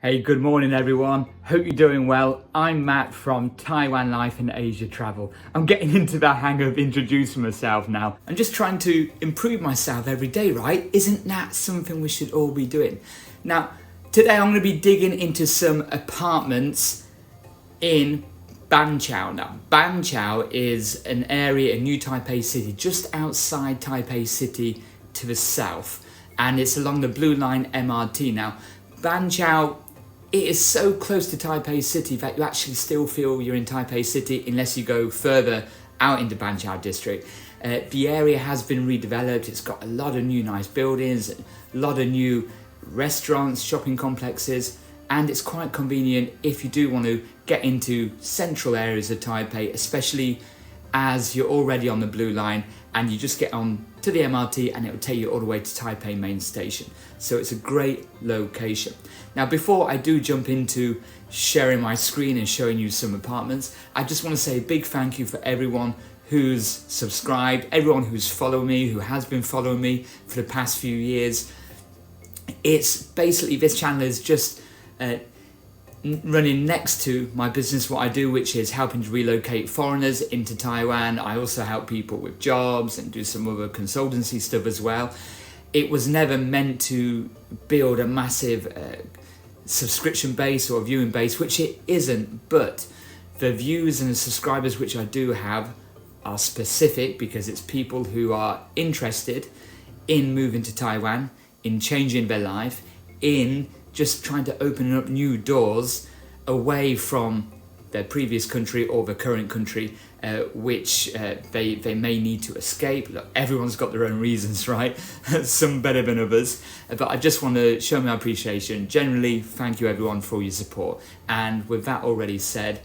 Hey, good morning everyone. Hope you're doing well. I'm Matt from Taiwan Life and Asia Travel. I'm getting into the hang of introducing myself now. I'm just trying to improve myself every day, right? Isn't that something we should all be doing? Now, today I'm going to be digging into some apartments in Banqiao. Now, Banqiao is an area in New Taipei City, just outside Taipei City to the south, and it's along the Blue Line MRT. Now, Banqiao, it is so close to Taipei City that you actually still feel you're in Taipei City unless you go further out into Banqiao District. The area has been redeveloped. It's got a lot of new nice buildings, a lot of new restaurants, shopping complexes, and it's quite convenient if you do want to get into central areas of Taipei, especially as you're already on the Blue Line and you just get on to the MRT and it will take you all the way to Taipei main station. So it's a great location. Now, before I do jump into sharing my screen and showing you some apartments, I just want to say a big thank you for everyone who's subscribed, everyone who's followed me, who has been following me for the past few years. It's basically, this channel is just running next to my business, what I do, which is helping to relocate foreigners into Taiwan. I also help people with jobs and do some other consultancy stuff as well. It was never meant to build a massive subscription base or viewing base, which it isn't, but the views and the subscribers which I do have are specific because it's people who are interested in moving to Taiwan, in changing their life, in just trying to open up new doors away from their previous country or the current country, which they may need to escape. Look, everyone's got their own reasons, right? Some better than others. But I just want to show my appreciation. Generally, thank you everyone for your support. And with that already said,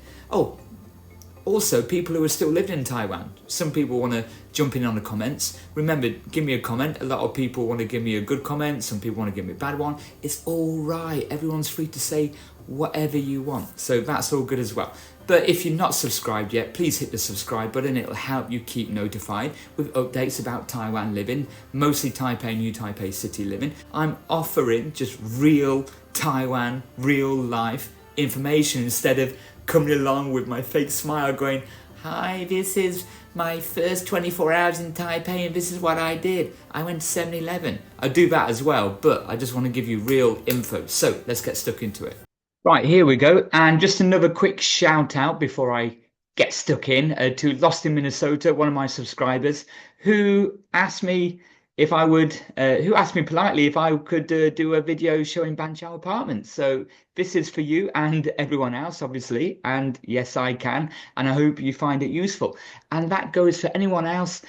also, people who are still living in Taiwan. Some people want to jump in on the comments. Remember, give me a comment. A lot of people want to give me a good comment. Some people want to give me a bad one. It's all right. Everyone's free to say whatever you want. So that's all good as well. But if you're not subscribed yet, please hit the subscribe button. It'll help you keep notified with updates about Taiwan living, mostly Taipei, New Taipei City living. I'm offering just real Taiwan, real life information instead of coming along with my fake smile going, hi, this is my first 24 hours in Taipei and this is what I did. I went to 7-Eleven. I do that as well, but I just want to give you real info. So let's get stuck into it. Right, here we go. And just another quick shout out before I get stuck in to Lost in Minnesota, one of my subscribers, who asked me if I would, who asked me politely if I could do a video showing Banqiao apartments. So this is for you and everyone else, obviously. And yes, I can. And I hope you find it useful. And that goes for anyone else.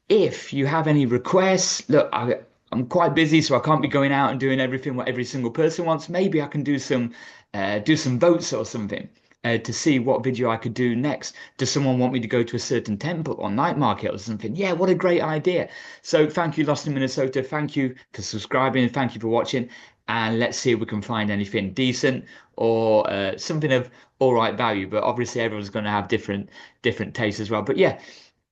If you have any requests, look, I'm quite busy, so I can't be going out and doing everything what every single person wants. Maybe I can do some votes or something. To see what video I could do next. Does someone want me to go to a certain temple or night market or something? Yeah, what a great idea. So thank you, Lost in Minnesota. Thank you for subscribing. Thank you for watching. And let's see if we can find anything decent or something of all right value. But obviously everyone's going to have different tastes as well. But yeah,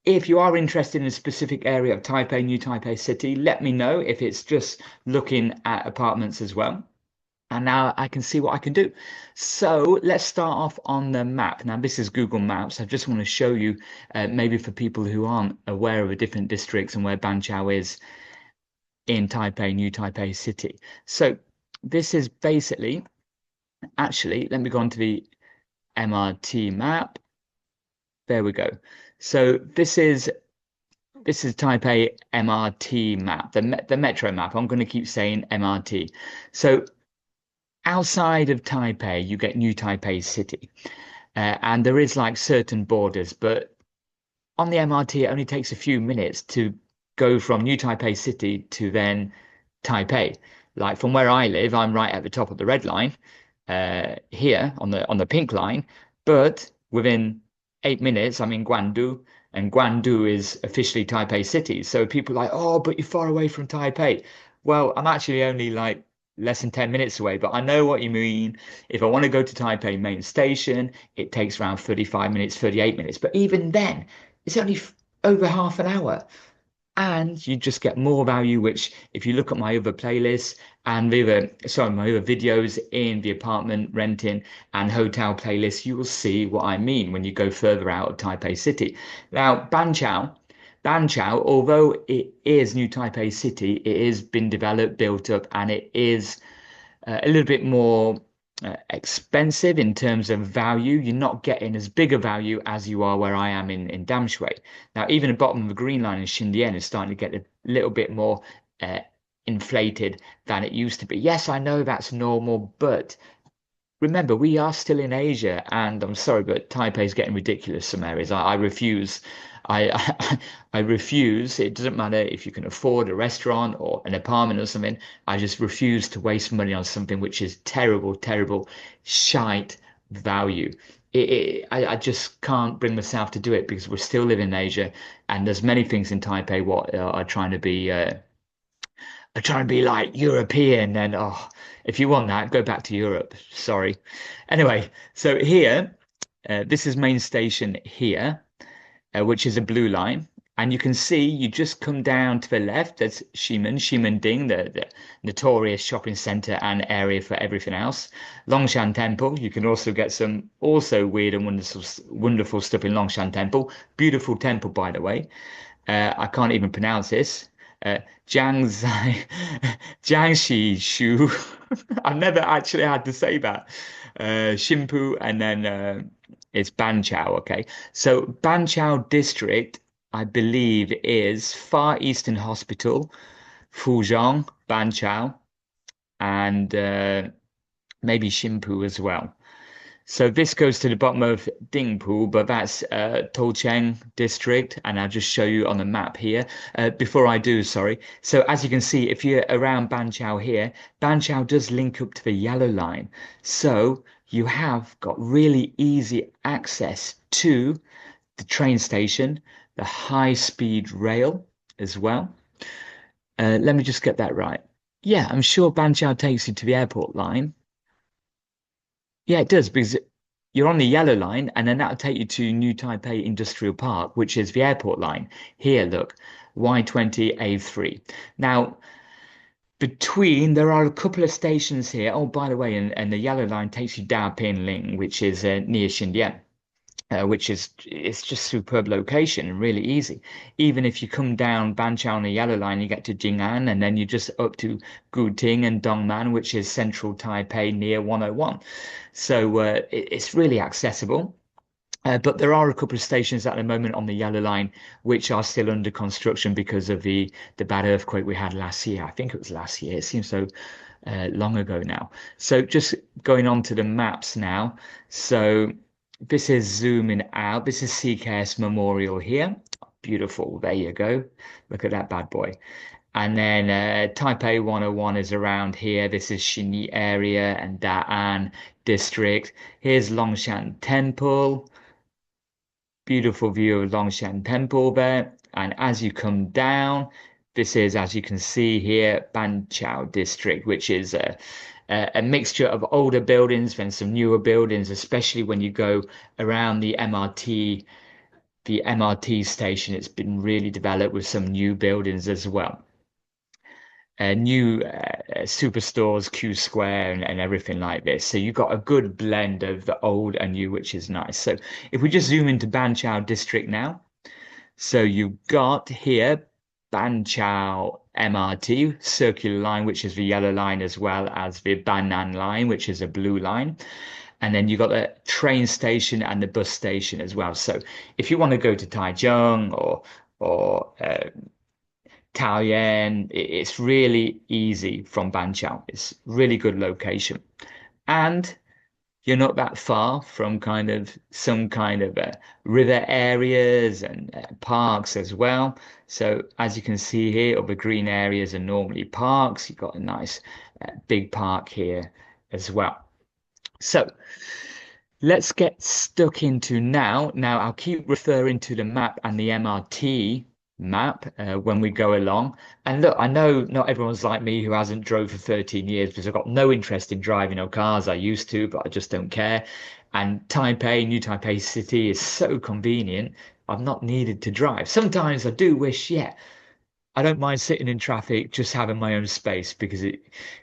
if you are interested in a specific area of Taipei, New Taipei City, let me know if it's just looking at apartments as well. And now I can see what I can do. So let's start off on the map. Now, this is Google Maps. I just want to show you, maybe for people who aren't aware of the different districts and where Banqiao is in Taipei, New Taipei City. So this is basically, actually, let me go on to the MRT map. There we go. So this is Taipei MRT map, the metro map. I'm going to keep saying MRT. So outside of Taipei, you get New Taipei City, and there is like certain borders, but on the MRT, it only takes a few minutes to go from New Taipei City to then Taipei. Like from where I live, I'm right at the top of the red line here on the pink line, but within 8 minutes, I'm in Guangdu, and Guangdu is officially Taipei City. So people are like, oh, but you're far away from Taipei. Well, I'm actually only like less than 10 minutes away, but I know what you mean. If I want to go to Taipei main station, it takes around 35 minutes, 38 minutes. But even then, it's only over half an hour. and you just get more value, which if you look at my other playlists and my other videos in the apartment renting and hotel playlist, you will see what I mean when you go further out of Taipei City. Now, Banqiao, although it is New Taipei City, it has been developed, built up, and it is a little bit more expensive in terms of value. You're not getting as big a value as you are where I am in Damshui. Now, even the bottom of the green line in Xindian is starting to get a little bit more uh, inflated than it used to be. Yes, I know that's normal, but remember, we are still in Asia, and I'm sorry, but Taipei is getting ridiculous some areas. I refuse. I refuse. It doesn't matter if you can afford a restaurant or an apartment or something. I just refuse to waste money on something which is terrible, terrible, shite value. I just can't bring myself to do it because we're still living in Asia, and there's many things in Taipei what are trying to be like European. And oh, if you want that, go back to Europe. Sorry. Anyway, so here, this is main station here, which is a blue line. And you can see you just come down to the left. That's Ximending, the notorious shopping center and area for everything else. Longshan Temple. You can also get some also weird and wonderful stuff in Longshan Temple. Beautiful temple, by the way. I can't even pronounce this. Jiangxi, Jiangxi Shu. I've never actually had to say that. Shimpu, and then it's Banqiao. Okay, so Banqiao District, I believe, is Far Eastern Hospital, Fuzhong, Banqiao, and maybe Shimpu as well. So this goes to the bottom of Dingpu, but that's Tolcheng district, and I'll just show you on the map here. Before I do, sorry. So as you can see, if you're around Banqiao here, Banqiao does link up to the yellow line. So you have got really easy access to the train station, the high-speed rail as well. Let me just get that right. Yeah, I'm sure Banqiao takes you to the airport line. Yeah, it does because you're on the yellow line, and then that'll take you to New Taipei Industrial Park, which is the airport line. Here, look, Y20A3. Now, there are a couple of stations here. Oh, by the way, and the yellow line takes you down Pinling, which is near Xindian. Which is it's just superb location and really easy. Even if you come down Banqiao on the yellow line, you get to Jing'an, and then you're just up to Guting and Dongman, which is central Taipei near 101. So it's really accessible. But there are a couple of stations at the moment on the yellow line which are still under construction because of the bad earthquake we had last year. I think it was last year. It seems so long ago now. So just going on to the maps now. So this is zooming out. This is CKS Memorial here. Beautiful. There you go. Look at that bad boy. And then Taipei 101 is around here. This is Xinyi area and Da'an district. Here's Longshan Temple. Beautiful view of Longshan Temple there. And as you come down, this is, as you can see here, Banqiao district, which is a mixture of older buildings and some newer buildings, especially when you go around the MRT station. It's been really developed with some new buildings as well. New superstores, Q Square, and everything like this. So you've got a good blend of the old and new, which is nice. So if we just zoom into Banqiao district now, so you've got here Banqiao MRT circular line, which is the yellow line, as well as the Bannan line, which is a blue line. And then you've got the train station and the bus station as well. So if you want to go to Taichung or Taoyuan, it's really easy from Banqiao. It's really good location. And you're not that far from some kind of river areas and parks as well. So as you can see here, other green areas are normally parks. You've got a nice big park here as well. So let's get stuck into now. Now I'll keep referring to the map and the MRT map when we go along. And look, I know not everyone's like me who hasn't drove for 13 years because I've got no interest in driving no cars. I used to, but I just don't care. And Taipei, New Taipei City is so convenient. I've not needed to drive. Sometimes I do wish, yeah, I don't mind sitting in traffic, just having my own space because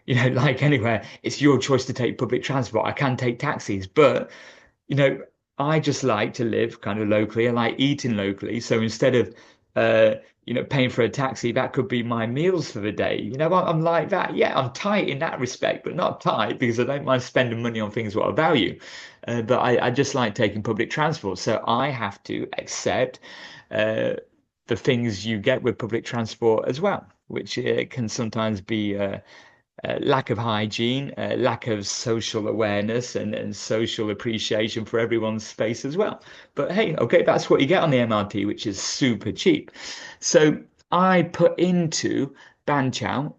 like anywhere, it's your choice to take public transport. I can take taxis, but you know, I just like to live kind of locally. I like eating locally. So instead of, uh, paying for a taxi, that could be my meals for the day. I'm like that. Yeah, I'm tight in that respect, but not tight because I don't mind spending money on things what I value. But I just like taking public transport. So I have to accept uh, the things you get with public transport as well, which can sometimes be lack of hygiene, lack of social awareness and social appreciation for everyone's space as well. But hey, okay, that's what you get on the MRT, which is super cheap. So I put into Banqiao.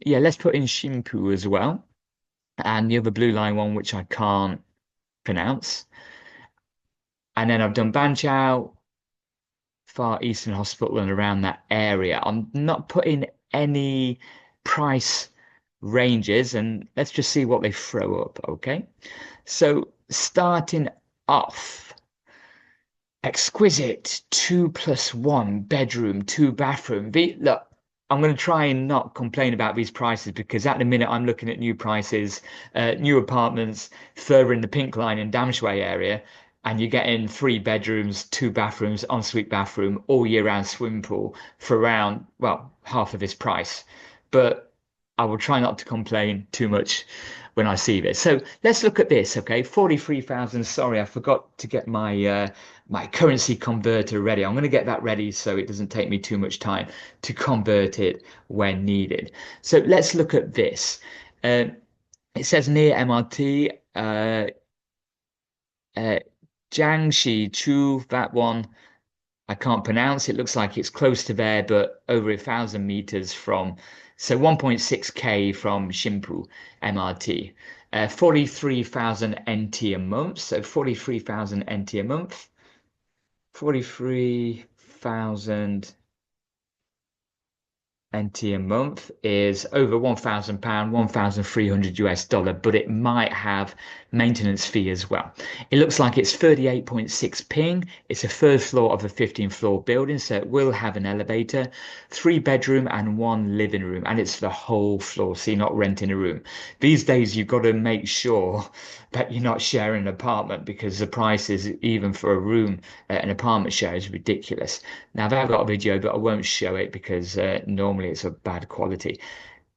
Yeah, let's put in Shimpu as well. And the other blue line one, which I can't pronounce. And then I've done Banqiao, Far Eastern Hospital and around that area. I'm not putting any price ranges and let's just see what they throw up, okay? So starting off, exquisite 2+1 bedroom, two bathroom. Look, I'm going to try and not complain about these prices because at the minute I'm looking at new prices, new apartments further in the Pink Line in Damshui area, and you're getting three bedrooms, two bathrooms, ensuite bathroom, all year round swimming pool for around, well, half of this price. But I will try not to complain too much when I see this. So let's look at this, okay? 43,000. Sorry, I forgot to get my currency converter ready. I'm going to get that ready so it doesn't take me too much time to convert it when needed. So let's look at this. Uh, it says near MRT, uh, Jiangxi Chu, that one. I can't pronounce. It looks like it's close to there, but over 1,000 meters from, so 1.6K from Shimpu MRT. 43,000 NT a month. So 43,000 NT a month. 43,000 NT a month is over £1,000, 1,300 US dollar, but it might have maintenance fee as well. It looks like it's 38.6 ping. It's a third floor of a 15th floor building, so it will have an elevator, three bedroom and one living room, and it's the whole floor, so you're not renting a room. These days, you've got to make sure that you're not sharing an apartment because the prices, even for a room, an apartment share is ridiculous. Now, I've got a video, but I won't show it because normally it's of bad quality.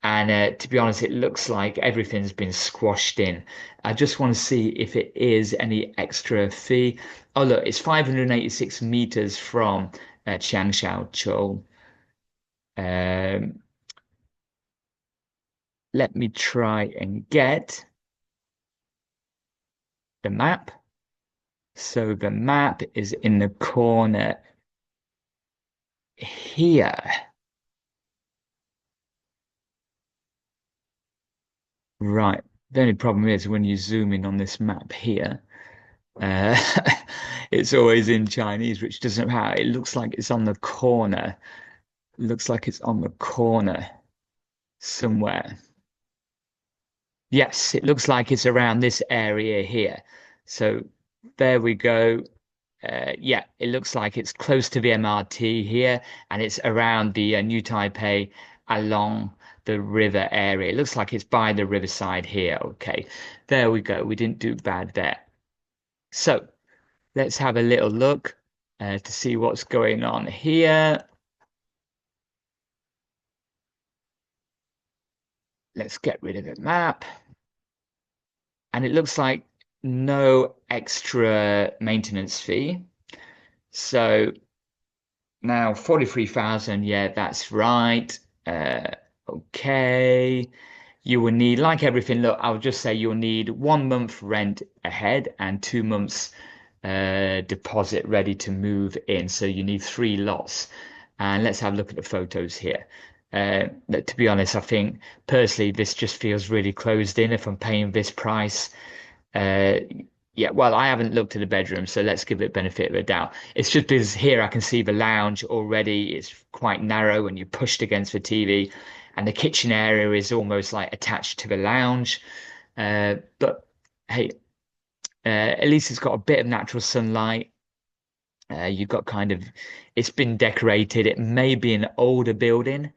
And to be honest, it looks like everything's been squashed in. I just want to see if it is any extra fee. Oh, look, it's 586 meters from Changshaoqiu. Um, let me try and get the map. So the map is in the corner here. Right. The only problem is when you zoom in on this map here, uh, it's always in Chinese, which doesn't have, it looks like it's on the corner. It looks like it's on the corner somewhere. Yes, it looks like it's around this area here. So there we go. Yeah, it looks like it's close to the MRT here, and it's around the New Taipei along the river area. It looks like it's by the riverside here. Okay, there we go. We didn't do bad there. So let's have a little look to see what's going on here. Let's get rid of the map. And it looks like no extra maintenance fee. So now 43,000, yeah, that's right. Okay. You will need, like everything, look, I'll just say you'll need 1 month rent ahead and 2 months deposit ready to move in. So you need three lots. And let's have a look at the photos here. To be honest, I think personally this just feels really closed in if I'm paying this price. Uh, yeah, well, I haven't looked at the bedroom, so let's give it benefit of the doubt. It's just because here I can see the lounge already. It's quite narrow and you're pushed against the TV, and the kitchen area is almost like attached to the lounge. But hey, at least it's got a bit of natural sunlight. You've got kind of, it's been decorated. It may be an older building,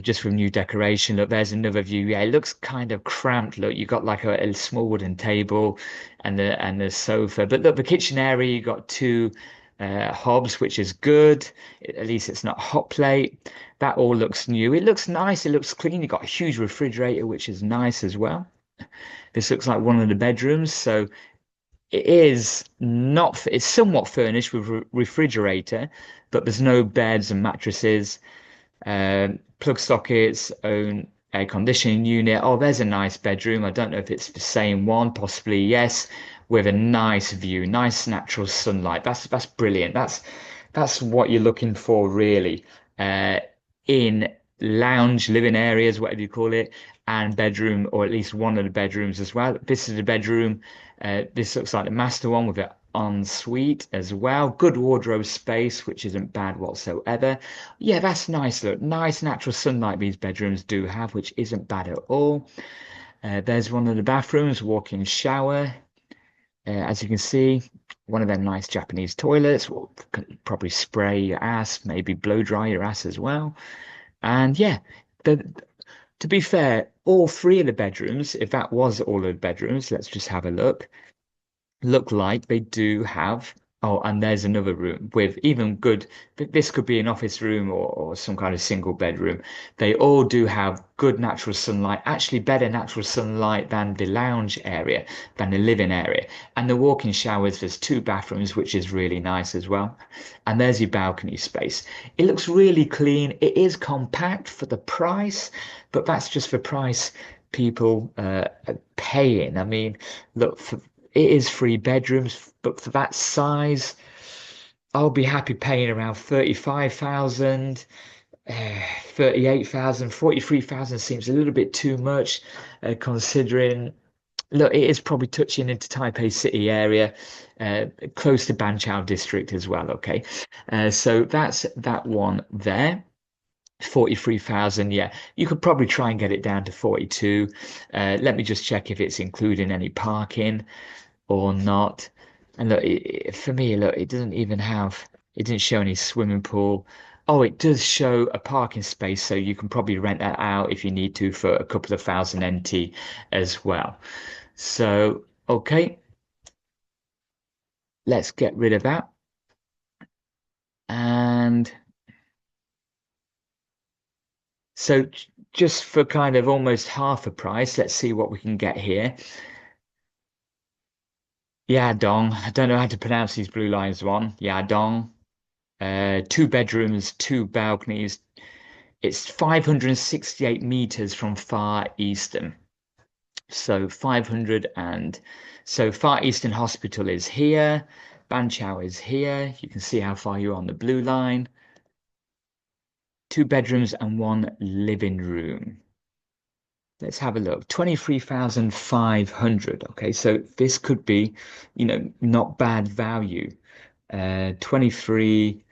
just from new decoration. Look, there's another view. Yeah, it looks kind of cramped. Look, you've got like a small wooden table and the sofa. But look, the kitchen area, you got two hobs, which is good. At least it's not hot plate. That all looks new. It looks nice. It looks clean. You've got a huge refrigerator, which is nice as well. This looks like one of the bedrooms. So it is not, it's somewhat furnished with refrigerator, but there's no beds and mattresses. Plug sockets, own air conditioning unit. Oh, there's a nice bedroom. I don't know if it's the same one, possibly yes, with a nice view, nice natural sunlight. That's brilliant. That's what you're looking for, really, in lounge, living areas, whatever you call it, and bedroom, or at least one of the bedrooms as well. This is the bedroom. This looks like the master one with it ensuite as well. Good wardrobe space, which isn't bad whatsoever. Yeah, that's nice. Look, nice natural sunlight these bedrooms do have, which isn't bad at all. There's one of the bathrooms, walk-in shower. As you can see, one of them nice Japanese toilets. Will probably spray your ass, maybe blow dry your ass as well. And yeah, to be fair, all three of the bedrooms, if that was all of the bedrooms, let's just have a look like they do have. Oh, and there's another room with even good. This could be an office room or some kind of single bedroom. They all do have good natural sunlight, actually better natural sunlight than the lounge area, than the living area. And the walk-in showers, there's two bathrooms, which is really nice as well. And there's your balcony space. It looks really clean. It is compact for the price, but that's just the price people paying. I mean, look, it is three bedrooms, but for that size, I'll be happy paying around 35,000, 38,000, 43,000 seems a little bit too much, considering, look, it is probably touching into Taipei City area, close to Banqiao District as well, okay? So that's that one there. 43,000, yeah, you could probably try and get it down to 42. Let me just check if it's including any parking or not. And look, for me, look, it doesn't even have, it didn't show any swimming pool. Oh, it does show a parking space, so you can probably rent that out if you need to for a couple of thousand NT as well. So, okay, let's get rid of that. And so just for kind of almost half the price, let's see what we can get here. Yadong. I don't know how to pronounce these blue lines one. Yadong. Two bedrooms, two balconies. It's 568 meters from Far Eastern. So 500 and so Far Eastern Hospital is here. Banqiao is here. You can see how far you're on the blue line. Two bedrooms and one living room. Let's have a look. 23,500. Okay, so this could be, not bad value. 23.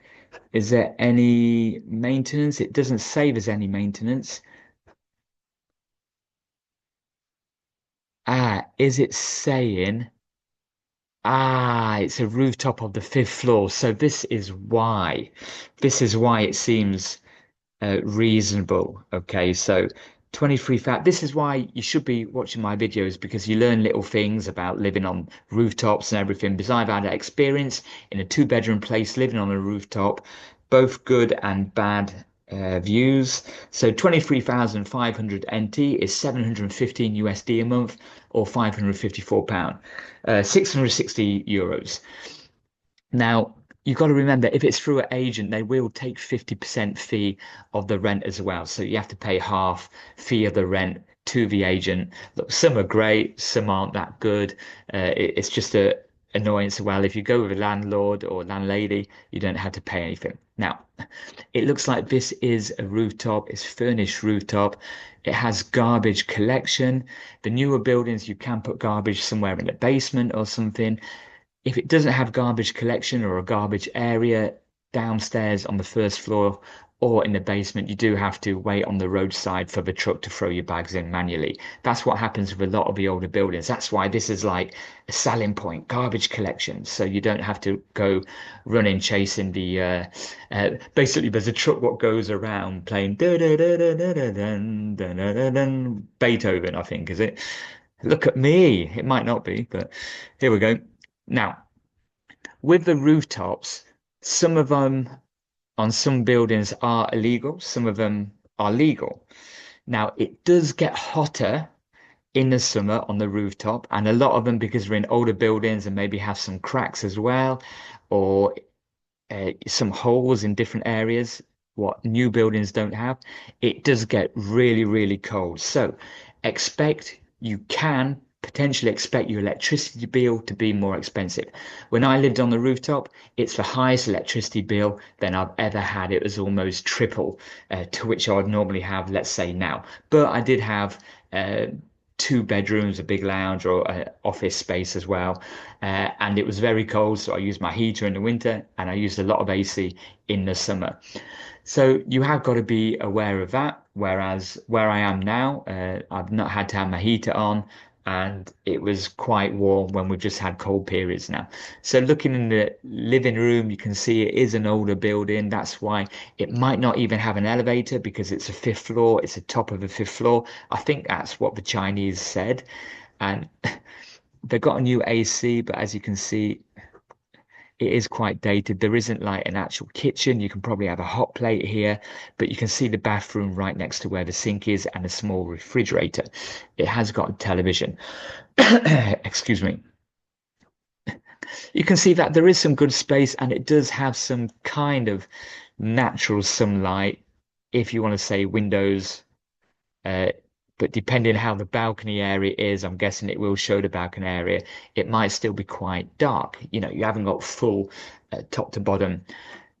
Is there any maintenance? It doesn't say there's any maintenance. Is it saying? It's a rooftop of the fifth floor. So this is why. This is why it seems reasonable. Okay, so 23,000. This is why you should be watching my videos, because you learn little things about living on rooftops and everything. Because I've had experience in a two-bedroom place living on a rooftop, both good and bad views. So 23,500 NT is 715 USD a month, or £554, 660 euros. Now, you've got to remember, if it's through an agent, they will take 50% fee of the rent as well. So you have to pay half fee of the rent to the agent. Look, some are great, some aren't that good. It's just a annoyance. Well, if you go with a landlord or landlady, you don't have to pay anything. Now, it looks like this is a rooftop. It's furnished rooftop. It has garbage collection. The newer buildings, you can put garbage somewhere in the basement or something. If it doesn't have garbage collection or a garbage area downstairs on the first floor or in the basement, you do have to wait on the roadside for the truck to throw your bags in manually. That's what happens with a lot of the older buildings. That's why this is like a selling point, garbage collection. So you don't have to go running chasing the basically there's a truck what goes around playing Beethoven, I think, is it? Look at me. It might not be, but here we go. Now, with the rooftops, some of them on some buildings are illegal, some of them are legal. Now, it does get hotter in the summer on the rooftop, and a lot of them, because we're in older buildings and maybe have some cracks as well, or some holes in different areas, what new buildings don't have, it does get really, really cold. So you can potentially expect your electricity bill to be more expensive. When I lived on the rooftop, it's the highest electricity bill than I've ever had. It was almost triple to which I would normally have, let's say now. But I did have 2 bedrooms, a big lounge or office space as well. And it was very cold, so I used my heater in the winter and I used a lot of AC in the summer. So you have got to be aware of that. Whereas where I am now, I've not had to have my heater on, and it was quite warm when we've just had cold periods now. So looking in the living room, you can see it is an older building. That's why it might not even have an elevator, because it's a 5th floor. It's the top of the 5th floor. I think that's what the Chinese said. And they've got a new AC, but as you can see, it is quite dated. There isn't like an actual kitchen. You can probably have a hot plate here, but you can see the bathroom right next to where the sink is and a small refrigerator. It has got a television. Excuse me. You can see that there is some good space, and it does have some kind of natural sunlight, if you want to say windows. But depending how the balcony area is, I'm guessing it will show the balcony area. It might still be quite dark. You know, you haven't got full top to bottom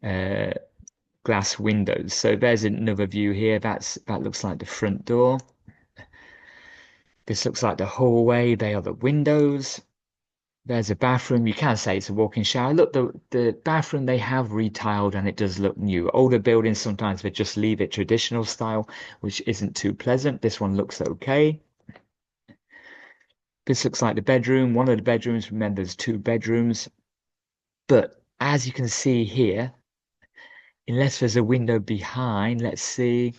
glass windows. So there's another view here. That looks like the front door. This looks like the hallway. They are the windows. There's a bathroom. You can say it's a walk-in shower. Look, the bathroom they have retiled, and it does look new. Older buildings, sometimes they just leave it traditional style, which isn't too pleasant. This one looks okay. This looks like the bedroom. One of the bedrooms, remember, there's 2 bedrooms. But as you can see here, unless there's a window behind, let's see.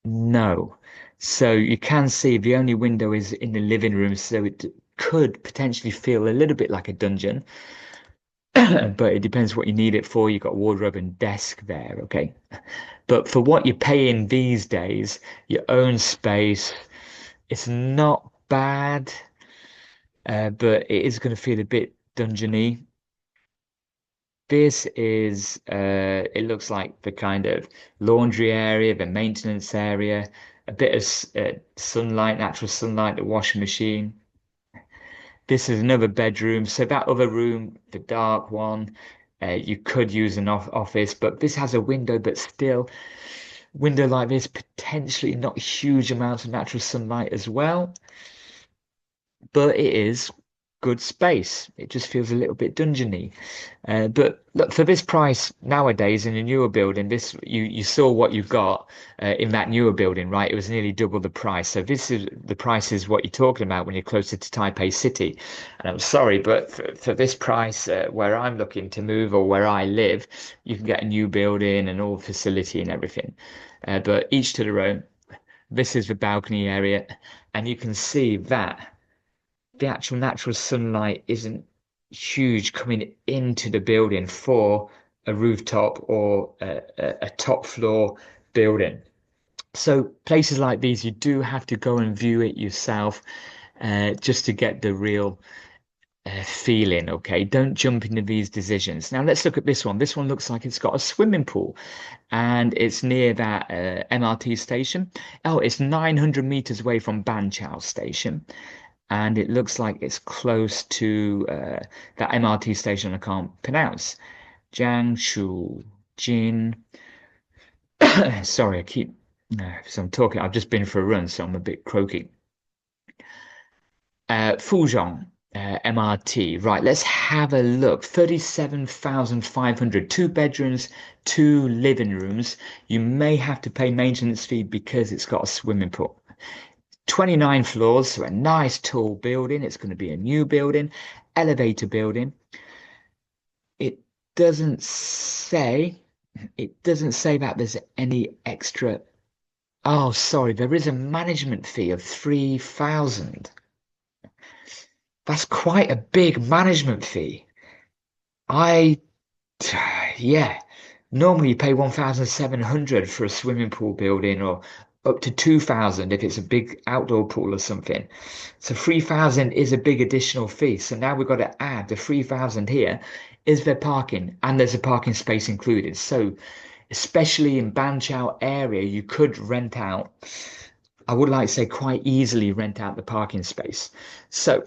No. So you can see the only window is in the living room, so it could potentially feel a little bit like a dungeon, but it depends what you need it for. You've got wardrobe and desk there, okay? But for what you're paying these days, your own space, it's not bad, but it is going to feel a bit dungeony. This is, it looks like the kind of laundry area, the maintenance area, a bit of sunlight, natural sunlight, the washing machine. This is another bedroom. So that other room, the dark one, you could use an office, but this has a window, but still, window like this, potentially not huge amounts of natural sunlight as well. But it is good space. It just feels a little bit dungeony. But look, for this price nowadays in a newer building, this you saw what you got in that newer building, right? It was nearly double the price. So this is the price is what you're talking about when you're closer to Taipei City. And I'm sorry, but for this price, where I'm looking to move or where I live, you can get a new building and all facility and everything. But each to their own. This is the balcony area, and you can see that the actual natural sunlight isn't huge coming into the building for a rooftop or a top floor building. So places like these, you do have to go and view it yourself just to get the real feeling, okay? Don't jump into these decisions. Now let's look at this one. This one looks like it's got a swimming pool, and it's near that MRT station. Oh, it's 900 meters away from Banqiao station. And it looks like it's close to that MRT station I can't pronounce. Jiangsu Jin. Sorry, so I'm talking. I've just been for a run, so I'm a bit croaky. Fuzhong. MRT. Right, let's have a look. 37,500, 2 bedrooms, 2 living rooms. You may have to pay maintenance fee because it's got a swimming pool. 29 floors, so a nice tall building. It's going to be a new building, elevator building. It doesn't say, it doesn't say that there's any extra. Oh, sorry, there is a management fee of 3,000. That's quite a big management fee. I, yeah, normally you pay 1,700 for a swimming pool building or up to 2,000 if it's a big outdoor pool or something. So 3,000 is a big additional fee. So now we've got to add the 3,000 here. Is there parking? And there's a parking space included. So especially in Banqiao area, you could rent out, I would like to say quite easily rent out the parking space. So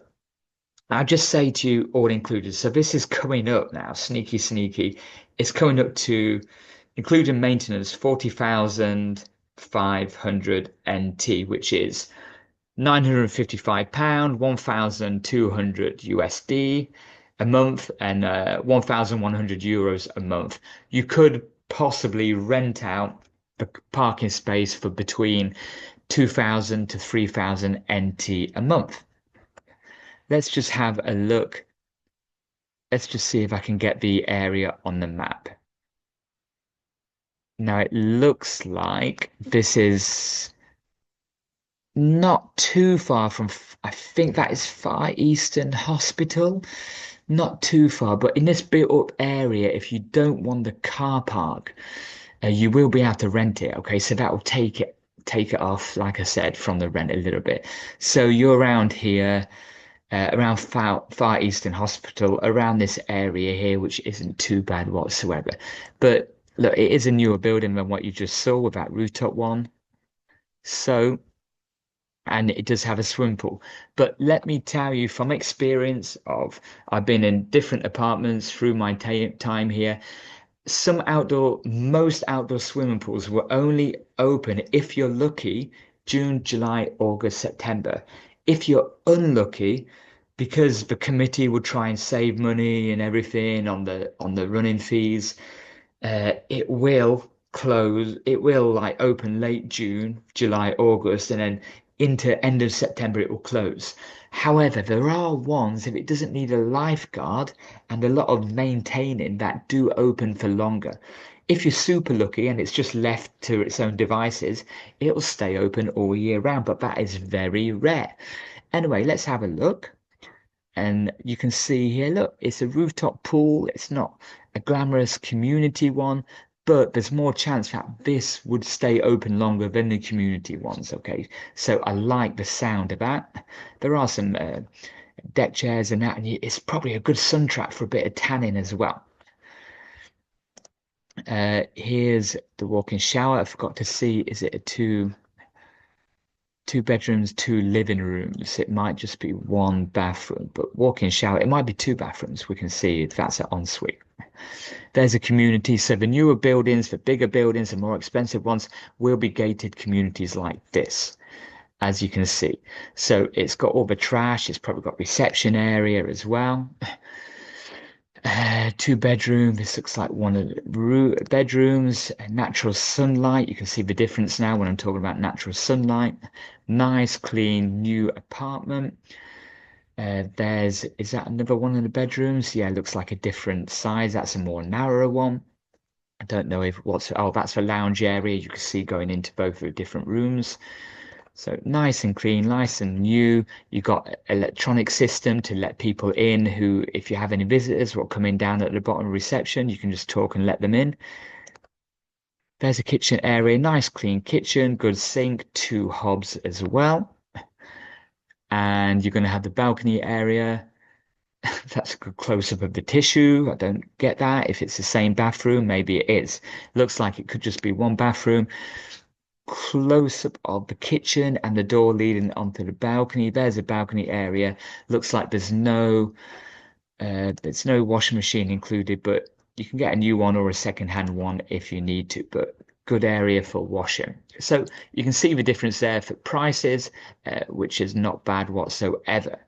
I'll just say to you, all included. So this is coming up now, sneaky, sneaky. It's coming up to, including maintenance, 40,500 NT, which is £955, 1,200 USD a month, and 1,100 euros a month. You could possibly rent out the parking space for between 2,000 to 3,000 NT a month. Let's just have a look. Let's just see if I can get the area on the map. Now it looks like this is not too far from, I think that is Far Eastern Hospital. Not too far, but in this built up area, if you don't want the car park, you will be able to rent it. Okay, so that will take it off, like I said, from the rent a little bit. So you're around here. Around Far Eastern Hospital, around this area here, which isn't too bad whatsoever. But look, it is a newer building than what you just saw with that rooftop one. So, and it does have a swimming pool. But let me tell you from experience of, I've been in different apartments through my time here. Most outdoor swimming pools will only open if you're lucky, June, July, August, September. If you're unlucky, because the committee will try and save money and everything on the running fees, it will close. It will like open late June, July, August, and then into end of September it will close. However, there are ones, if it doesn't need a lifeguard and a lot of maintaining, that do open for longer. If you're super lucky and it's just left to its own devices, it'll stay open all year round, but that is very rare. Anyway, let's have a look. And you can see here, look, it's a rooftop pool. It's not a glamorous community one, but there's more chance that this would stay open longer than the community ones, okay? So I like the sound of that. There are some deck chairs and that, and it's probably a good sun trap for a bit of tanning as well. Here's the walk-in shower. I forgot to see, is it a two bedrooms, 2 living rooms? It might just be 1 bathroom, but walk-in shower, it might be 2 bathrooms. We can see if that's an ensuite. There's a community. So the newer buildings, the bigger buildings, the more expensive ones will be gated communities like this, as you can see. So it's got all the trash. It's probably got reception area as well. 2 bedroom. This looks like one of the bedrooms. Natural sunlight. You can see the difference now when I'm talking about natural sunlight. Nice, clean, new apartment. Is that another one of the bedrooms? Yeah, it looks like a different size. That's a more narrower one. I don't know if that's the lounge area. You can see going into both of the different rooms. So nice and clean, nice and new. You've got electronic system to let people in who, if you have any visitors or coming down at the bottom of reception, you can just talk and let them in. There's a kitchen area, nice clean kitchen, good sink, 2 hobs as well. And you're going to have the balcony area. That's a good close-up of the tissue. I don't get that. If it's the same bathroom, maybe it is. Looks like it could just be 1 bathroom. Close-up of the kitchen and the door leading onto the balcony. There's a balcony area. Looks like there's no washing machine included, but you can get a new one or a second-hand one if you need to, but good area for washing. So you can see the difference there for prices, which is not bad whatsoever.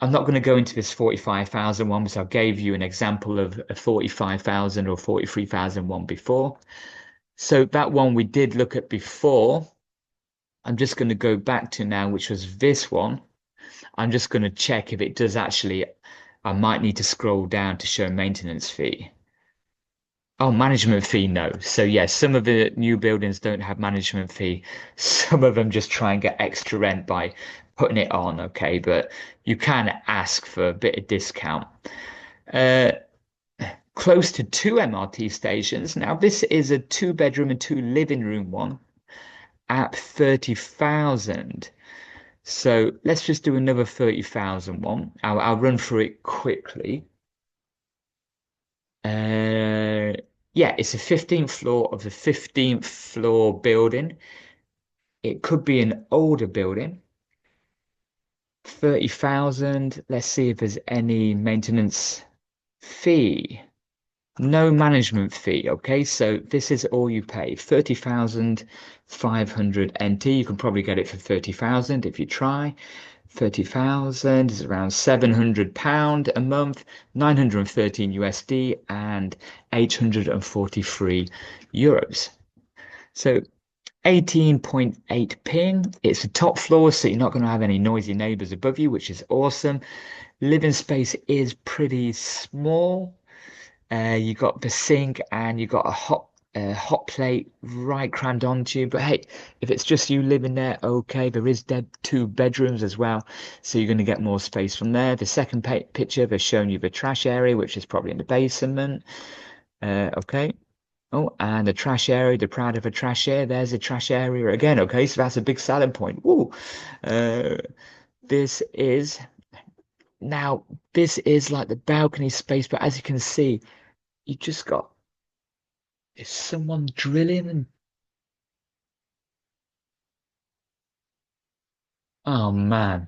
I'm not going to go into this 45,000 one because I gave you an example of a 45,000 or 43,000 one before. So that one we did look at before. I'm just going to go back to now, which was this one. I'm just going to check if it does actually, I might need to scroll down to show maintenance fee. Oh, management fee, no. So yes, some of the new buildings don't have management fee. Some of them just try and get extra rent by putting it on, okay? But you can ask for a bit of discount. Uh, Close to two MRT stations. Now, this is a two-bedroom and two living room one at 30,000. So let's just do another 30,000 one. I'll run through it quickly. Yeah, it's a 15th floor of the 15th floor building. It could be an older building. 30,000. Let's see if there's any maintenance fee. No management fee. Okay, so this is all you pay. 30,500 NT. You can probably get it for 30,000 if you try. 30,000 is around £700 a month, 913 USD, and 843 euros. So 18.8 ping. It's a top floor, so you're not going to have any noisy neighbors above you, which is awesome. Living space is pretty small. You got the sink and you got a hot plate right crammed onto you. But hey, if it's just you living there, okay. There is two bedrooms as well, so you're going to get more space from there. The second picture, they're showing you the trash area, which is probably in the basement. Okay. Oh, and the trash area, they're proud of a trash area. There's a trash area again. Okay, so that's a big selling point. Woo. Uh, this is now this is like the balcony space, but as you can see, you just got is someone drilling and oh man,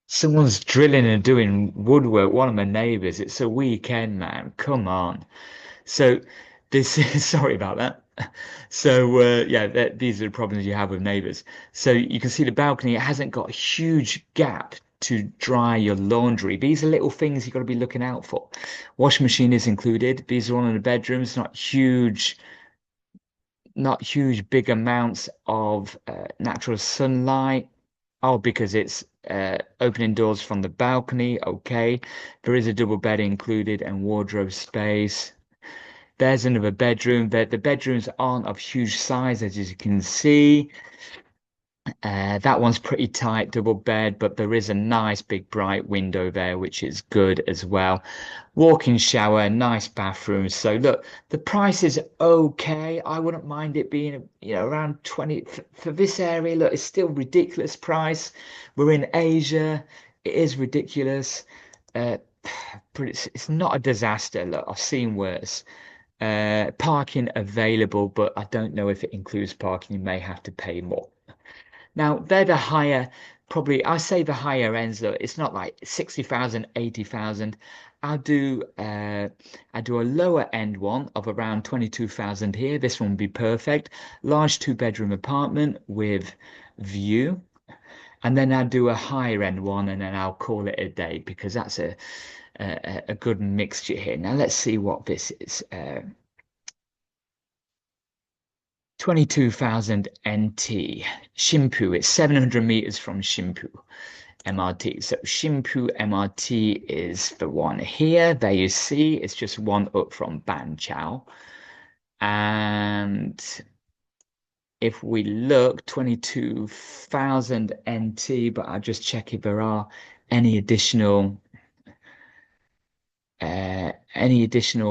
someone's drilling and doing woodwork. One of my neighbors. It's a weekend, man. Come on. So this is sorry about that. So yeah, these are the problems you have with neighbors. So you can see the balcony. It hasn't got a huge gap to dry your laundry. These are little things you've got to be looking out for. Washing machine is included. These are all in the bedrooms. Not huge, big amounts of natural sunlight. Oh, because it's opening doors from the balcony. Okay. There is a double bed included and wardrobe space. There's another bedroom. The bedrooms aren't of huge size, as you can see. That one's pretty tight, double bed, but there is a nice big bright window there, which is good as well. Walk-in shower, nice bathroom. So look, the price is okay. I wouldn't mind it being, around 20 for this area. Look, it's still ridiculous price. We're in Asia. It is ridiculous. But it's not a disaster. Look, I've seen worse. Parking available, but I don't know if it includes parking. You may have to pay more. Now, they're the higher, probably, I say the higher ends, though. It's not like 60,000, 80,000. I do a lower end one of around 22,000 here. This one would be perfect. Large two-bedroom apartment with view. And then I'll do a higher end one and then I'll call it a day because that's a good mixture here. Now, let's see what this is. 22,000 NT. Shimpu, it's 700 meters from Shimpu MRT. So Shimpu MRT is the one here. There you see, it's just one up from Banqiao. And if we look, 22,000 NT, but I'll just check if there are any additional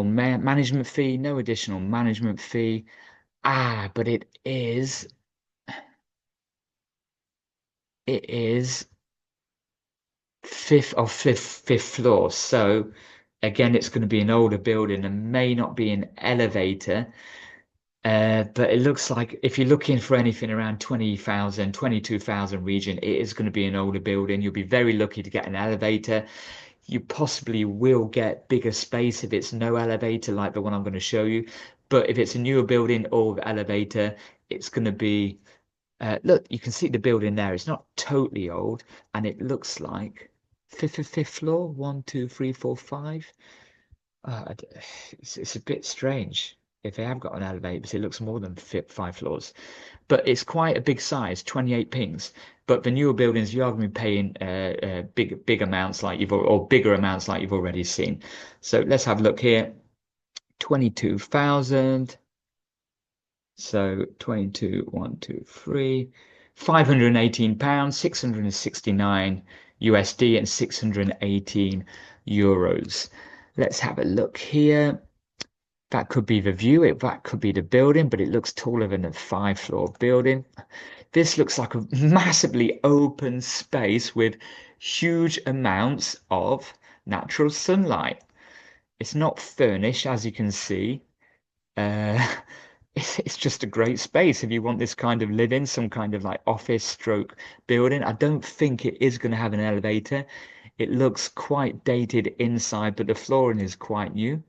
management fee. No additional management fee. But it is fifth floor. So again, it's going to be an older building and may not be an elevator. But it looks like if you're looking for anything around 20,000, 22,000 region, it is going to be an older building. You'll be very lucky to get an elevator. You possibly will get bigger space if it's no elevator like the one I'm going to show you. But if it's a newer building or elevator, it's going to be, look, you can see the building there. It's not totally old and it looks like fifth floor. 1, 2, 3, 4, 5. It's a bit strange if they have got an elevator, because it looks more than 5 floors. But it's quite a big size, 28 pings. But the newer buildings, you are going to be paying big amounts like or bigger amounts like you've already seen. So let's have a look here. 22,000. So 22, 1, 2, 3, £518, 669 USD, and 618 euros. Let's have a look here. That could be the view, that could be the building, but it looks taller than a 5-floor building. This looks like a massively open space with huge amounts of natural sunlight. It's not furnished, as you can see. Uh, it's just a great space if you want this kind of living, some kind of like office stroke building. I don't think it is going to have an elevator. It looks quite dated inside, but the flooring is quite new.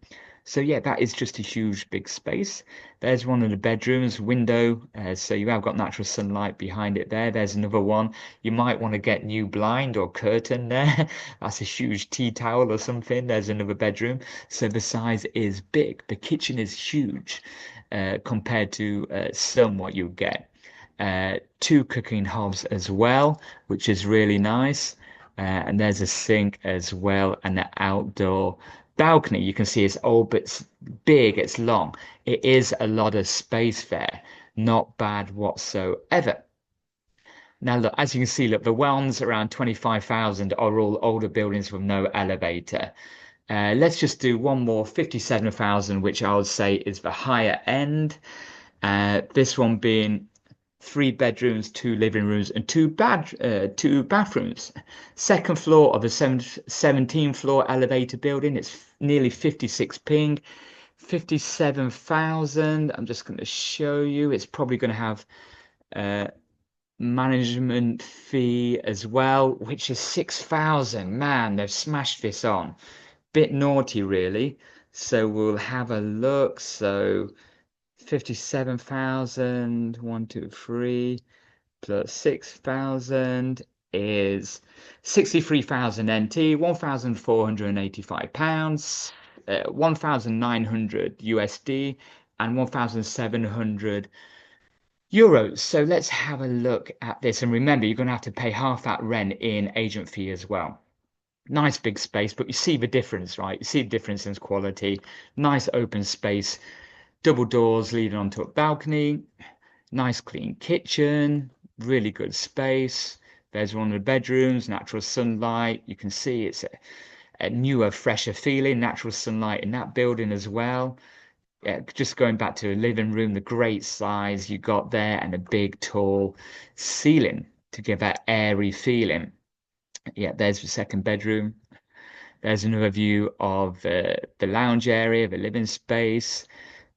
So yeah, that is just a huge big space. There's one of the bedrooms, window, so you have got natural sunlight behind it there. There's another one. You might want to get new blind or curtain there. That's a huge tea towel or something. There's another bedroom. So the size is big. The kitchen is huge compared to some what you get. 2 cooking hobs as well, which is really nice. And there's a sink as well, and the outdoor balcony. You can see it's old, but it's big, it's long. It is a lot of space there. Not bad whatsoever. Now, look, as you can see, look, the ones around 25,000 are all older buildings with no elevator. Let's just do one more, 57,000, which I would say is the higher end. This one being 3 bedrooms, 2 living rooms, and 2 bathrooms. Second floor of a 17th floor elevator building. It's nearly 56 ping, 57,000. I'm just going to show you. It's probably going to have management fee as well, which is 6,000. Man, they've smashed this on. Bit naughty, really. So we'll have a look. So 57,000, 1, 2, 3, plus 6,000 is 63,000 NT, £1,485, 1,900 USD, and 1,700 euros. So let's have a look at this. And remember, you're going to have to pay half that rent in agent fee as well. Nice big space, but you see the difference, right? You see the difference in quality. Nice open space. Double doors leading onto a balcony, nice clean kitchen, really good space. There's one of the bedrooms, natural sunlight. You can see it's a newer, fresher feeling, natural sunlight in that building as well. Yeah, just going back to the living room, the great size you got there, and a big, tall ceiling to give that airy feeling. Yeah, there's the second bedroom. There's another view of the lounge area, the living space.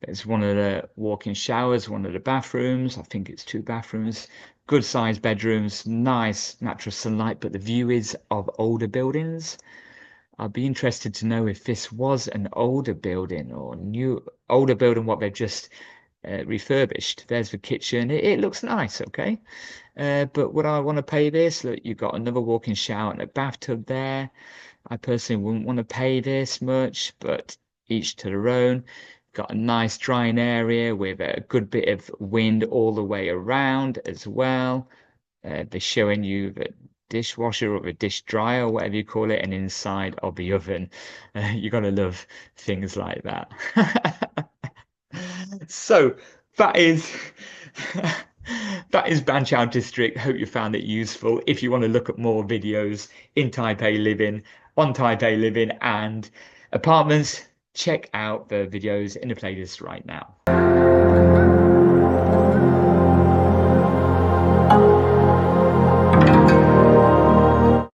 There's one of the walk-in showers, one of the bathrooms. I think it's 2 bathrooms. Good sized bedrooms, nice natural sunlight, but the view is of older buildings. I'd be interested to know if this was an older building or older building, what they've just refurbished. There's the kitchen. It looks nice, okay? But would I want to pay this? Look, you've got another walk-in shower and a bathtub there. I personally wouldn't want to pay this much, but each to their own. Got a nice drying area with a good bit of wind all the way around as well. They're showing you the dishwasher or the dish dryer or whatever you call it, and inside of the oven. You're gonna love things like that. So that is that is Banqiao District. Hope you found it useful. If you want to look at more videos in Taipei living, on Taipei living and apartments, check out the videos in the playlist right now.